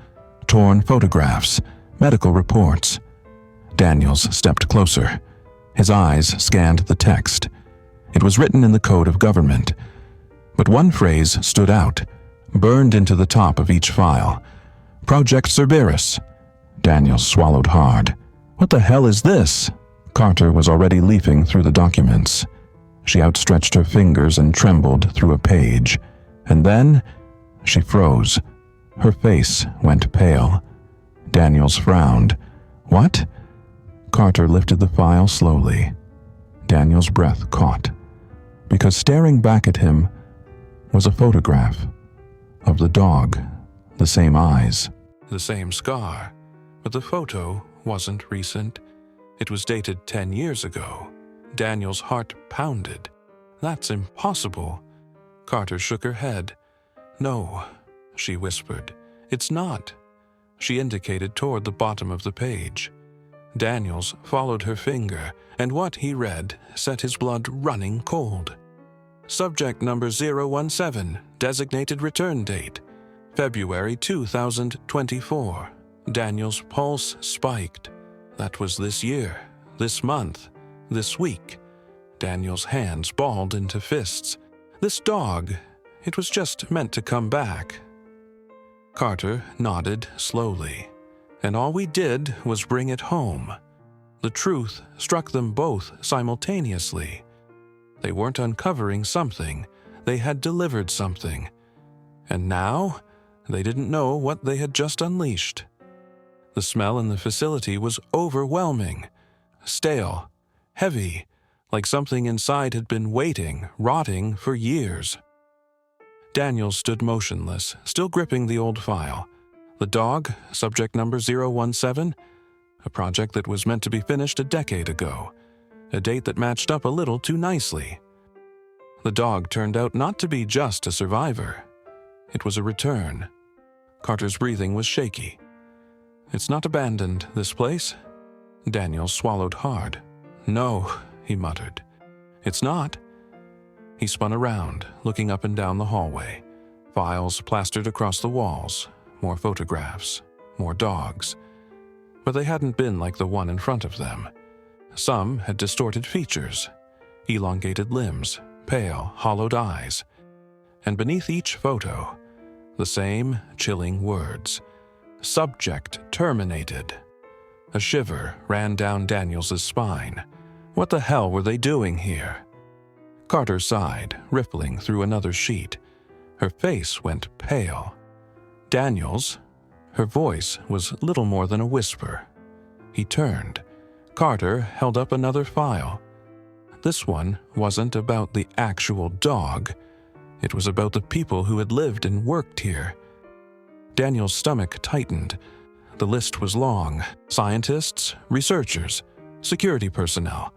torn photographs, medical reports. Daniels stepped closer. His eyes scanned the text. It was written in the code of government. But one phrase stood out, burned into the top of each file. "Project Cerberus." Daniels swallowed hard. "What the hell is this?" Carter was already leafing through the documents. She outstretched her fingers and trembled through a page. And then she froze. Her face went pale. Daniels frowned. "What?" Carter lifted the file slowly. Daniel's breath caught, because staring back at him was a photograph of the dog, the same eyes, The same scar, but the photo wasn't recent. It was dated 10 years ago. Daniel's heart pounded. "That's impossible." Carter shook her head. "No," she whispered. "It's not." She indicated toward the bottom of the page. Daniels followed her finger, and what he read set his blood running cold. Subject number 017, designated return date, February 2024. Daniel's pulse spiked. That was this year, this month, this week. Daniel's hands balled into fists. This dog, it was just meant to come back. Carter nodded slowly, and all we did was bring it home. The truth struck them both simultaneously. They weren't uncovering something, they had delivered something. And now, they didn't know what they had just unleashed. The smell in the facility was overwhelming, stale, heavy, like something inside had been waiting, rotting for years. Daniel stood motionless, still gripping the old file. The dog, subject number 017, a project that was meant to be finished a decade ago, a date that matched up a little too nicely. The dog turned out not to be just a survivor. It was a return. Carter's breathing was shaky. "It's not abandoned, this place." Daniel swallowed hard. "No," he muttered. "It's not." He spun around, looking up and down the hallway. Files plastered across the walls, more photographs, more dogs. But they hadn't been like the one in front of them. Some had distorted features, elongated limbs, pale, hollowed eyes. And beneath each photo, the same chilling words. "Subject terminated." A shiver ran down Daniels' spine. What the hell were they doing here? Carter sighed, rippling through another sheet. Her face went pale. Daniels, her voice was little more than a whisper. He turned. Carter held up another file. This one wasn't about the actual dog. It was about the people who had lived and worked here. Daniel's stomach tightened. The list was long. Scientists, researchers, security personnel.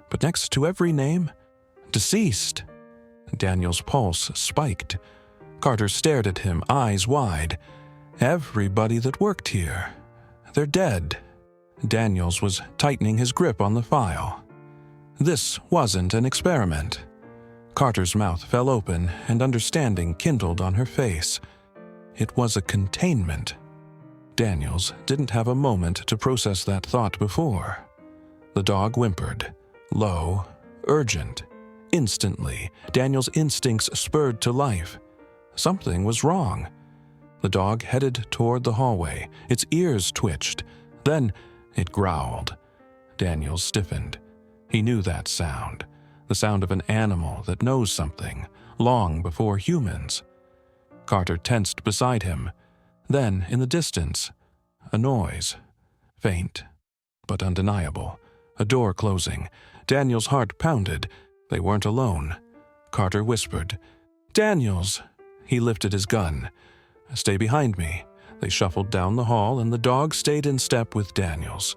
But next to every name, deceased. Daniel's pulse spiked. Carter stared at him, eyes wide. Everybody that worked here. They're dead. Daniels was tightening his grip on the file. This wasn't an experiment. Carter's mouth fell open and understanding kindled on her face. It was a containment. Daniels didn't have a moment to process that thought before. The dog whimpered, low, urgent. Instantly, Daniel's instincts spurred to life. Something was wrong. The dog headed toward the hallway. Its ears twitched. Then it growled. Daniel stiffened. He knew that sound, the sound of an animal that knows something, long before humans. Carter tensed beside him. Then, in the distance, a noise. Faint, but undeniable. A door closing. Daniel's heart pounded. They weren't alone. Carter whispered, "Daniels!" He lifted his gun. "Stay behind me." They shuffled down the hall, and the dog stayed in step with Daniels.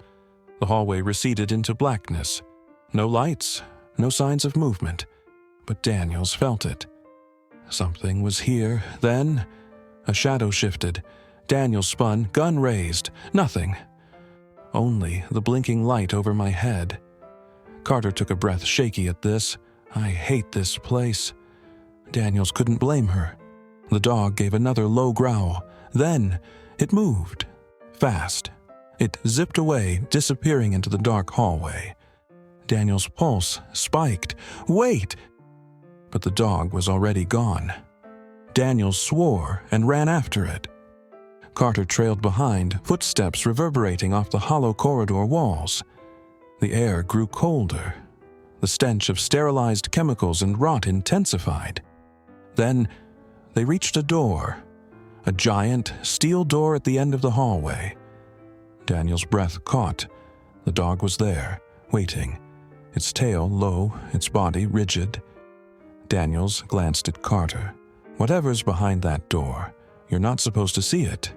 The hallway receded into blackness. No lights, no signs of movement, but Daniels felt it. Something was here, then. A shadow shifted. Daniels spun, gun raised. Nothing. Only the blinking light over my head. Carter took a breath, shaky at this. I hate this place. Daniels couldn't blame her. The dog gave another low growl. Then it moved. Fast. It zipped away, disappearing into the dark hallway. Daniel's pulse spiked. Wait! But the dog was already gone. Daniels swore and ran after it. Carter trailed behind, footsteps reverberating off the hollow corridor walls. The air grew colder. The stench of sterilized chemicals and rot intensified. Then they reached a door. A giant steel door at the end of the hallway. Daniel's breath caught. The dog was there, waiting. Its tail low, its body rigid. Daniels glanced at Carter. "Whatever's behind that door, you're not supposed to see it."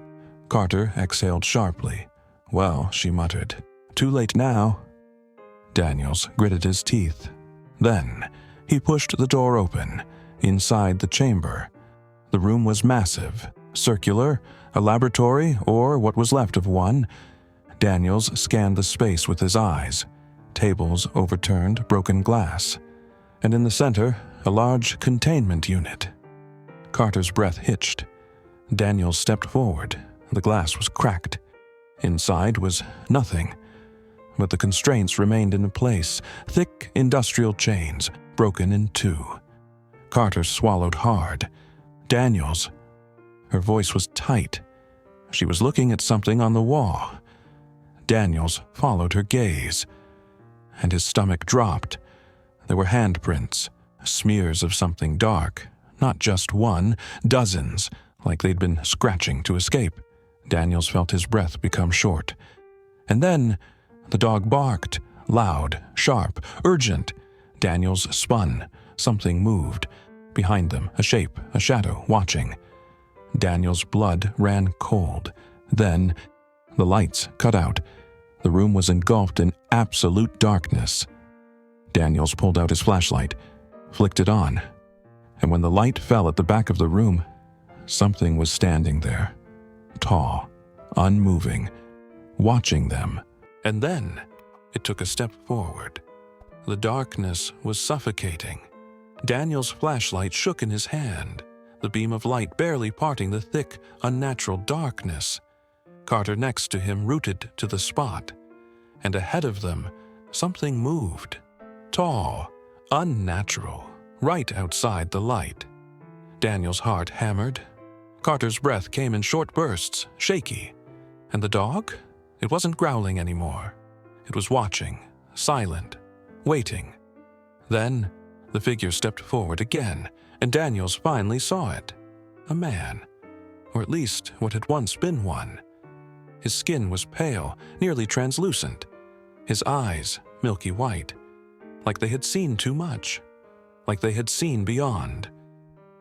Carter exhaled sharply. "Well," she muttered, "too late now." Daniels gritted his teeth. Then he pushed the door open. Inside the chamber, the room was massive, circular, a laboratory, or what was left of one. Daniels scanned the space with his eyes. Tables overturned, broken glass. And in the center, a large containment unit. Carter's breath hitched. Daniels stepped forward. The glass was cracked. Inside was nothing. But the constraints remained in place, thick industrial chains, broken in two. Carter swallowed hard. Daniels. Her voice was tight. She was looking at something on the wall. Daniels followed her gaze, and his stomach dropped. There were handprints, smears of something dark, not just one, dozens, like they'd been scratching to escape. Daniels felt his breath become short. And then the dog barked, loud, sharp, urgent. Daniels spun. Something moved. Behind them, a shape, a shadow, watching. Daniel's blood ran cold. Then the lights cut out. The room was engulfed in absolute darkness. Daniels pulled out his flashlight, flicked it on, and when the light fell at the back of the room, something was standing there, tall, unmoving, watching them. And then it took a step forward. The darkness was suffocating. Daniel's flashlight shook in his hand, the beam of light barely parting the thick, unnatural darkness. Carter next to him rooted to the spot, and ahead of them, something moved. Tall, unnatural, right outside the light. Daniel's heart hammered. Carter's breath came in short bursts, shaky. And the dog? It wasn't growling anymore. It was watching, silent, waiting. Then the figure stepped forward again, and Daniels finally saw it. A man, or at least what had once been one. His skin was pale, nearly translucent. His eyes milky white, like they had seen too much, like they had seen beyond.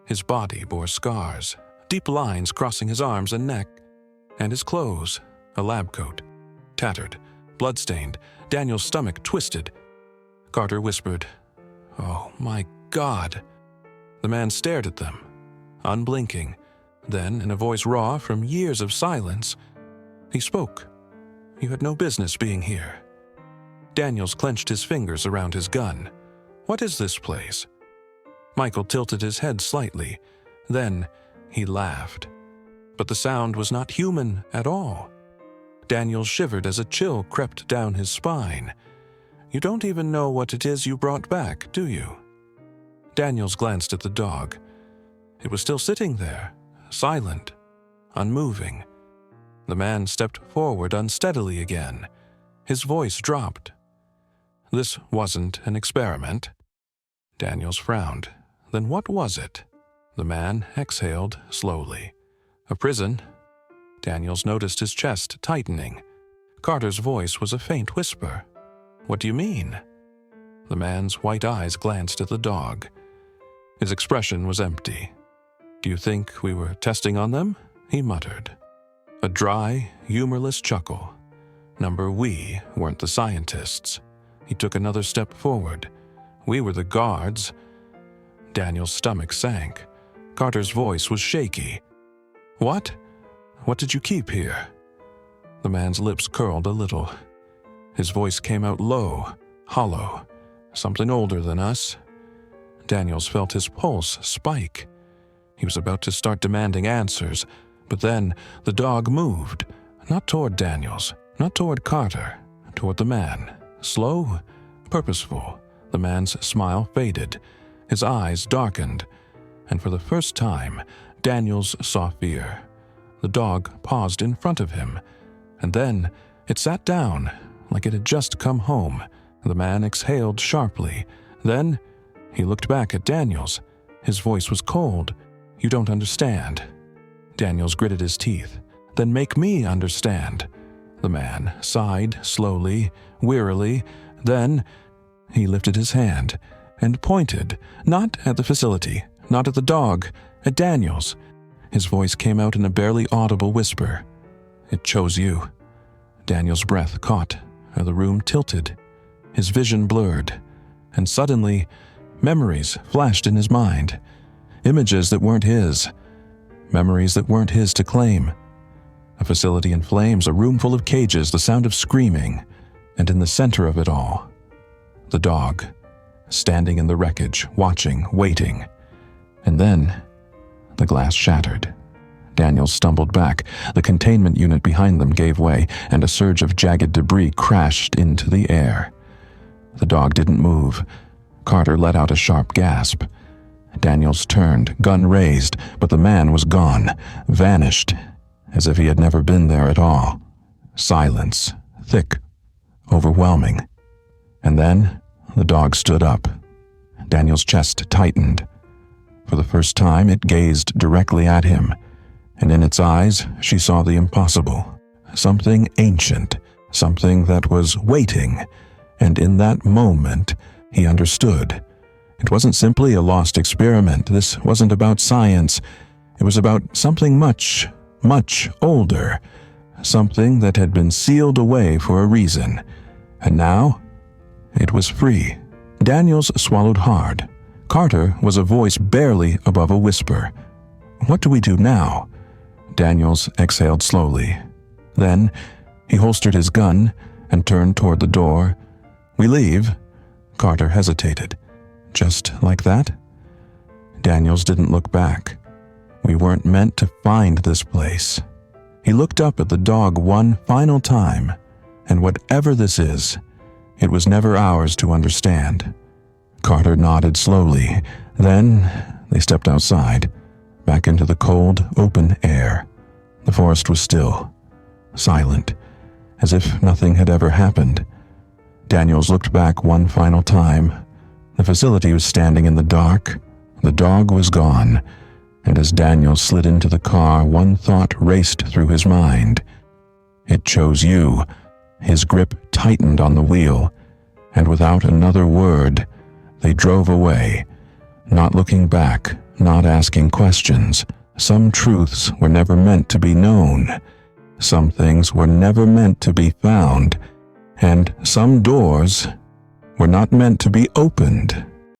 His body bore scars, deep lines crossing his arms and neck, and his clothes, a lab coat, tattered, bloodstained. Daniel's stomach twisted. Carter whispered, "Oh my God." The man stared at them, unblinking. Then, in a voice raw from years of silence, he spoke. "You had no business being here." Daniels clenched his fingers around his gun. "What is this place?" Michael tilted his head slightly. Then he laughed. But the sound was not human at all. Daniels shivered as a chill crept down his spine. "You don't even know what it is you brought back, do you?" Daniels glanced at the dog. It was still sitting there, silent, unmoving. The man stepped forward unsteadily again. His voice dropped. "This wasn't an experiment." Daniels frowned. "Then what was it?" The man exhaled slowly. "A prison?" Daniels noticed his chest tightening. Carter's voice was a faint whisper. "What do you mean?" The man's white eyes glanced at the dog. His expression was empty. "Do you think we were testing on them?" he muttered. A dry, humorless chuckle. Number we weren't the scientists. He took another step forward. "We were the guards." Daniel's stomach sank. Carter's voice was shaky. "What? What did you keep here?" The man's lips curled a little. His voice came out low, hollow. "Something older than us." Daniels felt his pulse spike. He was about to start demanding answers, but then the dog moved, not toward Daniels, not toward Carter, toward the man. Slow, purposeful. The man's smile faded. His eyes darkened, and for the first time, Daniels saw fear. The dog paused in front of him, and then it sat down like it had just come home. The man exhaled sharply. Then he looked back at Daniels. His voice was cold. "You don't understand." Daniels gritted his teeth. "Then make me understand." The man sighed slowly, wearily. Then he lifted his hand and pointed, not at the facility, not at the dog, at Daniels. His voice came out in a barely audible whisper. "It chose you." Daniels' breath caught, and the room tilted. His vision blurred, and suddenly memories flashed in his mind. Images that weren't his. Memories that weren't his to claim. A facility in flames, a room full of cages, the sound of screaming, and in the center of it all, the dog, standing in the wreckage, watching, waiting. And then the glass shattered. Daniels stumbled back. The containment unit behind them gave way, and a surge of jagged debris crashed into the air. The dog didn't move. Carter let out a sharp gasp. Daniels turned, gun raised, but the man was gone, vanished, as if he had never been there at all. Silence, thick, overwhelming. And then the dog stood up. Daniel's chest tightened. For the first time, it gazed directly at him, and in its eyes she saw the impossible. Something ancient, something that was waiting, and in that moment he understood. It wasn't simply a lost experiment. This wasn't about science. It was about something much, much older, something that had been sealed away for a reason. And now, it was free. Daniels swallowed hard. Carter was a voice barely above a whisper. "What do we do now?" Daniels exhaled slowly. Then, he holstered his gun and turned toward the door. "We leave?" Carter hesitated. "Just like that?" Daniels didn't look back. "We weren't meant to find this place." He looked up at the dog one final time, and whatever this is, it was never ours to understand. Carter nodded slowly. Then they stepped outside, back into the cold, open air. The forest was still, silent, as if nothing had ever happened. Daniels looked back one final time. The facility was standing in the dark. The dog was gone, and as Daniels slid into the car, one thought raced through his mind. It chose you. His grip tightened on the wheel, and without another word, they drove away, not looking back, not asking questions. Some truths were never meant to be known. Some things were never meant to be found, and some doors were not meant to be opened.